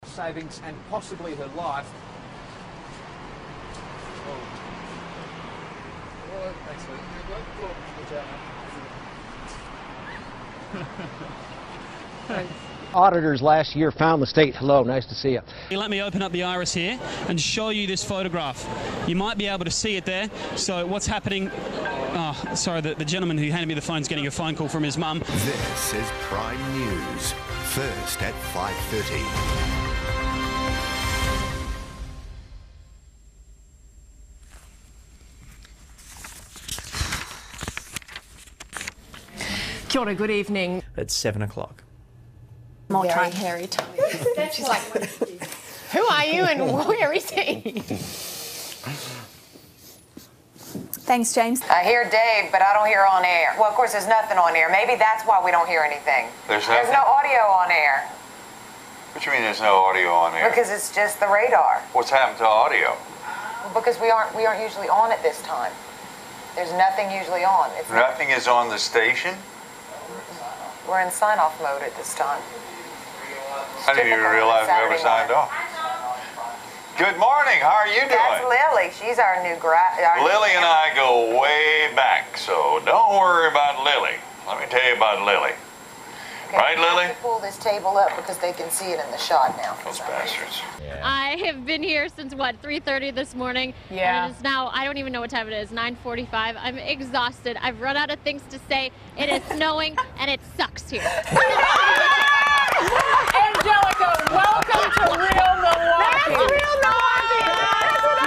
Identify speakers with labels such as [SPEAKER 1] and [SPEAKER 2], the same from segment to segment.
[SPEAKER 1] Savings and possibly her life. Oh. Well, thanks, Lee. Thanks.
[SPEAKER 2] Auditors last year found the state. Hello, nice to see you.
[SPEAKER 3] Let me open up the iris here and show you this photograph. You might be able to see it there. So what's happening? Oh, sorry, the gentleman who handed me the phone is getting a phone call from his mum.
[SPEAKER 4] This is Prime News, first at 5:30.
[SPEAKER 5] Kia ora, good evening.
[SPEAKER 6] At 7 o'clock.
[SPEAKER 5] More very hairy tummy. She's like, who are you and where is he?
[SPEAKER 7] Thanks, James.
[SPEAKER 8] I hear Dave, but I don't hear on air. Well, of course, there's nothing on air. Maybe that's why we don't hear anything.
[SPEAKER 9] There's
[SPEAKER 8] no audio on air.
[SPEAKER 9] What do you mean there's no audio on air?
[SPEAKER 8] Because it's just the radar.
[SPEAKER 9] What's happened to audio?
[SPEAKER 8] Because we aren't usually on at this time. There's nothing usually on.
[SPEAKER 9] Nothing is on the station?
[SPEAKER 8] We're in sign-off mode at this time.
[SPEAKER 9] I didn't even realize we ever signed off. Good morning. How are you doing?
[SPEAKER 8] That's Lily. She's our new grad.
[SPEAKER 9] Lily and I go way back, so don't worry about Lily. Let me tell you about Lily.
[SPEAKER 8] Okay,
[SPEAKER 9] right, Lily?
[SPEAKER 8] To pull this table up because they can see it in the shot now.
[SPEAKER 9] Those bastards.
[SPEAKER 10] Yeah. I have been here since, what, 3:30 this morning?
[SPEAKER 5] Yeah.
[SPEAKER 10] And it is now, I don't even know what time it is, 9:45. I'm exhausted. I've run out of things to say. It is snowing, and it sucks here.
[SPEAKER 5] Angelica, welcome to Real Milwaukee. That's Real Milwaukee.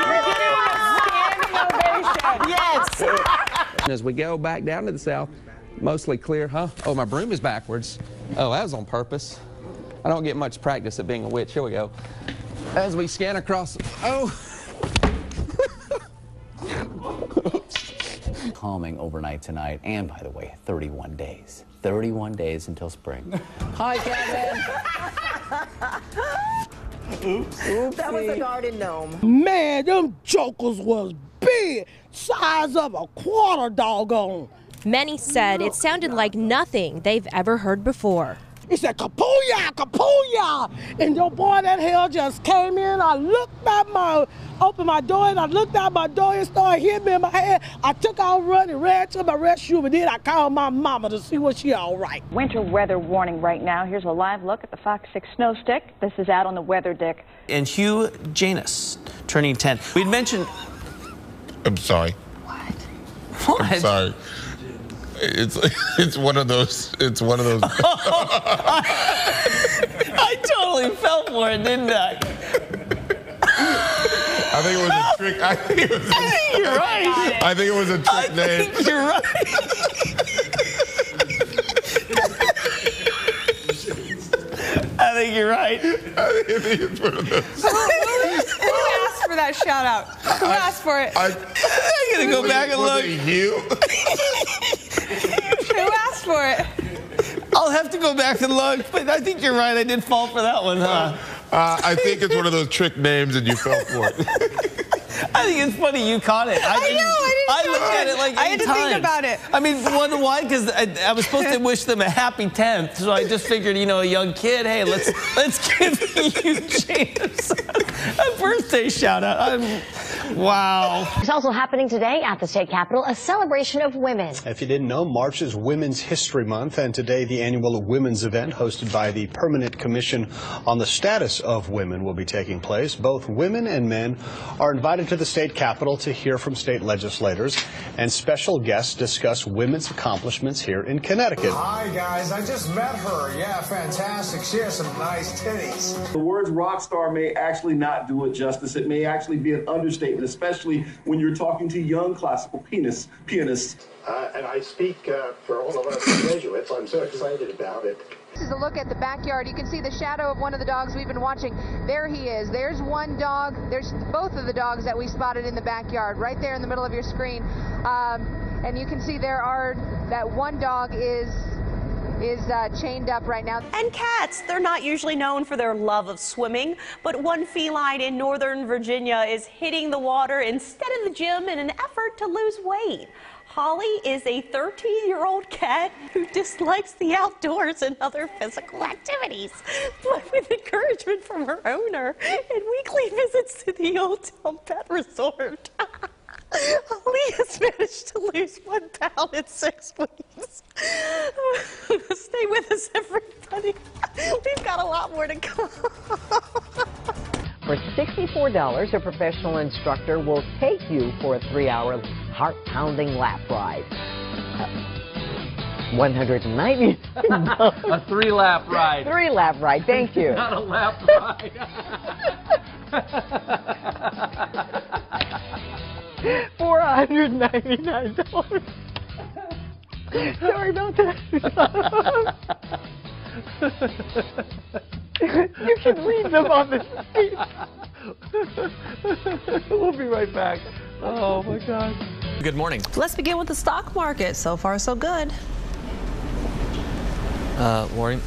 [SPEAKER 5] You're getting a standing ovation. Yes.
[SPEAKER 6] As we go back down to the south, mostly clear, huh? Oh, my broom is backwards. Oh, that was on purpose. I don't get much practice at being a witch. Here we go. As we scan across, oh.
[SPEAKER 11] Calming overnight tonight, and by the way, 31 days. 31 days until spring. Hi, Kevin.
[SPEAKER 5] Oops. That was a garden gnome.
[SPEAKER 12] Man, them jokers was big, size of a quarter doggone.
[SPEAKER 13] Many said it sounded like nothing they've ever heard before.
[SPEAKER 12] He said, kapooyah, kapooyah. And your boy that hell just came in. I looked at opened my door and I looked out my door and started hitting me in my head. I took out running, ran to my restroom, and then I called my mama to see was she all right.
[SPEAKER 14] Winter weather warning right now. Here's a live look at the Fox 6 snow stick. This is out on the weather dick.
[SPEAKER 6] And Hugh Janus, turning 10. We'd mentioned...
[SPEAKER 15] I'm sorry.
[SPEAKER 6] What?
[SPEAKER 15] I'm sorry. It's one of those.
[SPEAKER 6] I totally fell for it, didn't I?
[SPEAKER 15] I think it was a trick. I think
[SPEAKER 6] you're right.
[SPEAKER 15] I think it was a trick name.
[SPEAKER 6] You're right. I think you're right.
[SPEAKER 15] I think it's one of those.
[SPEAKER 5] Who asked for that shout out? Who asked for it?
[SPEAKER 6] I'm gonna go back and look.
[SPEAKER 15] You?
[SPEAKER 5] Who asked for it?
[SPEAKER 6] I'll have to go back and look, but I think you're right. I did fall for that one, huh?
[SPEAKER 15] I think it's one of those trick names and you fell for it.
[SPEAKER 6] I think it's funny you caught it. I looked at it like 8 times.
[SPEAKER 5] I had to think about it.
[SPEAKER 6] I mean, why? Because I was supposed to wish them a happy 10th, so I just figured, you know, a young kid, hey, let's give you James a birthday shout out. Wow.
[SPEAKER 16] It's also happening today at the state capitol, a celebration of women.
[SPEAKER 17] If you didn't know, March is Women's History Month, and today the annual women's event hosted by the Permanent Commission on the Status of Women will be taking place. Both women and men are invited to the state capitol to hear from state legislators, and special guests discuss women's accomplishments here in Connecticut.
[SPEAKER 18] Hi, guys. I just met her. Yeah, fantastic. She has some nice titties.
[SPEAKER 19] The words rock star may actually not do it justice. It may actually be an understatement, especially when you're talking to young classical pianists.
[SPEAKER 20] And I speak for all of us Jesuits. I'm so excited about it.
[SPEAKER 8] This is a look at the backyard. You can see the shadow of one of the dogs we've been watching. There he is. There's one dog. There's both of the dogs that we spotted in the backyard, right there in the middle of your screen. And you can see that one dog is chained up right now.
[SPEAKER 3] And cats, they're not usually known for their love of swimming, but one feline in Northern Virginia is hitting the water instead of the gym in an effort to lose weight.
[SPEAKER 21] Polly is a 13-year-old cat who dislikes the outdoors and other physical activities, but with encouragement from her owner and weekly visits to the Old Town Pet Resort. Holly has managed to lose 1 pound in 6 weeks. Stay with us, everybody. We've got a lot more to come.
[SPEAKER 22] For $64, a professional instructor will take you for a 3-hour heart-pounding lap ride. $190.
[SPEAKER 2] A 3-lap ride.
[SPEAKER 22] 3-lap ride, thank you.
[SPEAKER 2] Not a lap ride.
[SPEAKER 22] $499. Sorry about that. You can read them on the sheet.
[SPEAKER 2] We'll be right back. Oh my God.
[SPEAKER 6] Good morning.
[SPEAKER 23] Let's begin with the stock market. So far, so good.
[SPEAKER 6] Lori.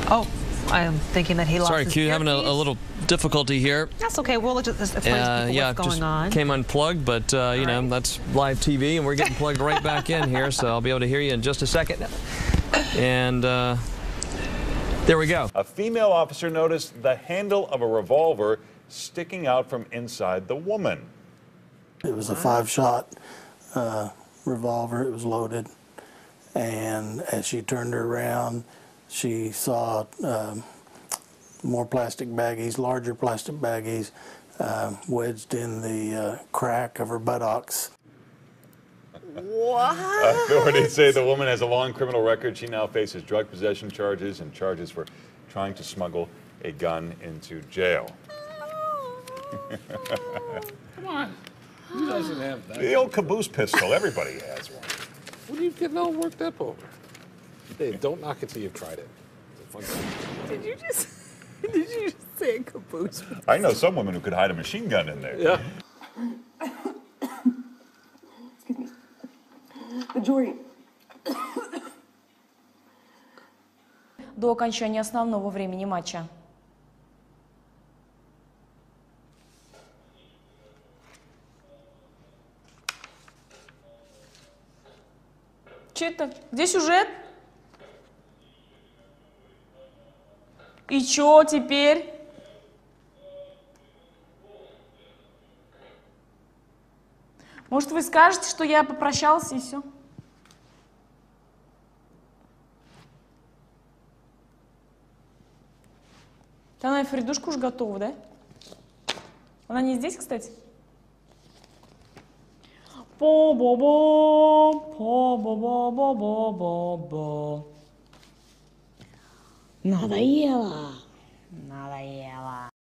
[SPEAKER 23] Oh, I am thinking that he lost
[SPEAKER 6] Sorry,
[SPEAKER 23] his
[SPEAKER 6] Q, having a little difficulty here.
[SPEAKER 23] That's okay. We'll just explain to people
[SPEAKER 6] yeah,
[SPEAKER 23] what's going
[SPEAKER 6] just
[SPEAKER 23] on.
[SPEAKER 6] came unplugged, but you know, that's live TV, and we're getting plugged right back in here, so I'll be able to hear you in just a second. And there we go.
[SPEAKER 9] A female officer noticed the handle of a revolver sticking out from inside the woman.
[SPEAKER 24] It was a 5-shot revolver. It was loaded. And as she turned her around, she saw more plastic baggies, larger plastic baggies, wedged in the crack of her buttocks.
[SPEAKER 23] What?
[SPEAKER 9] Authorities say the woman has a long criminal record. She now faces drug possession charges and charges for trying to smuggle a gun into jail.
[SPEAKER 25] Come on. Who doesn't have that?
[SPEAKER 9] The old caboose pistol. Everybody has one.
[SPEAKER 25] What are you getting all worked up over? Hey, don't knock it till you've tried it. It's a fun
[SPEAKER 23] Did you just say caboose?
[SPEAKER 9] I know some women who could hide a machine gun in there.
[SPEAKER 25] Yeah.
[SPEAKER 26] Джори. До окончания основного времени матча. Че это? Где сюжет? И чё теперь? Может, вы скажете, что я попрощался и все? Она и Фридушка уж готова, да? Она не здесь, кстати? По-бо-бо, по-бо-бо-бо-бо-бо. Надоело. Надоело.